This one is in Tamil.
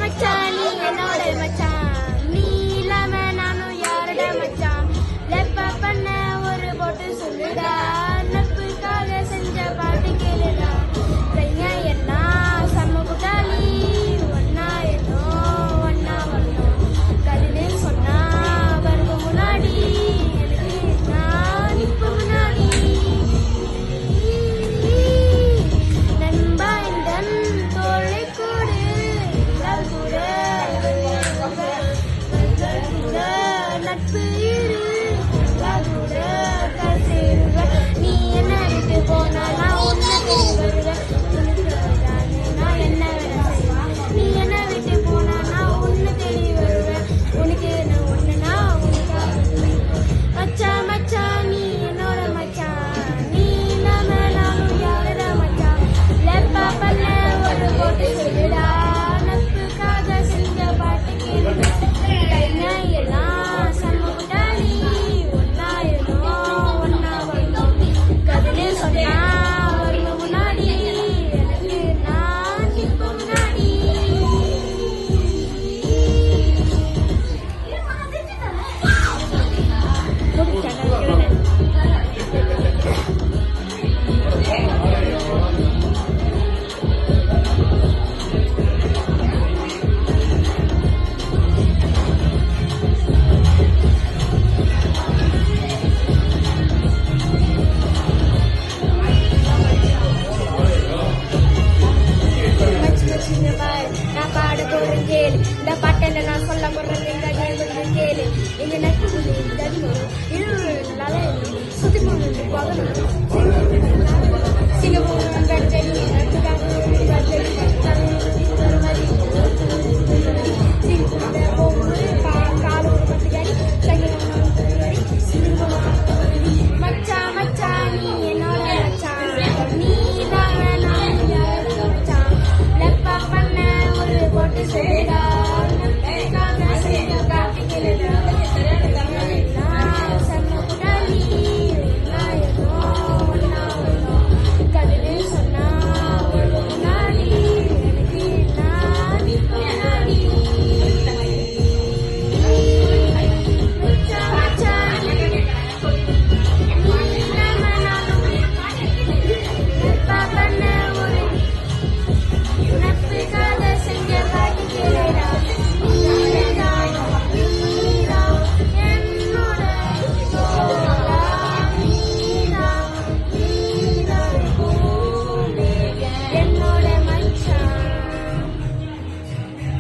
மச்சான் நீ என்னோட மச்சான், நீ இல்லாம நானும் யாரோட மச்சான், லெப்பா பண்ண ஒரு போட்டு சொல்லுடா, நட்புக்காக செஞ்ச பாட்டு கேளுடா, பையன் எல்லாம் செம்ம குட்டாளி, ஒன்னா ஏதோம் ஒன்னா வரணும், கருன்னு சொன்னா வருவ முன்னாடி, எனக்கு நான் இப்ப முன்னாடி நண்பா எந்தன் தோளை கூடு நட்பு இரு நீ என்ன விட்டு போனா நான் உன்னை தேடி வருவேன், நான் என்ன வேலை செய்வேன், நீ என்ன விட்டு போனா நான் உன்னை தேடி வருவேன், உனக்கு என்ன ஒண்ணுனா மச்சான் மச்சான் நீ என்னோட மச்சான், நீ இல்லாம நானும் யாரோட மச்சான், லெப்பா பண்ண ஒரு போட்டு சொல்லுடா, நட்புக்காக செஞ்ச பாட்டு கேளுடா, கைங்க எல்லாம் செம்ம குட்டாளி, ஒன்னா ஏதோம் ஒன்னா வரணும், கதிலே சொன்னா வருவ முன்னாடி, எனக்கு நான் இப்ப முன்னாடி நான் பாட போறேன் கேளு, இந்த பாட்டில நான் சொல்ல போறேன் கொஞ்சம் கேளு, எங்க நட்பு நல்லா சுத்தி போகணும்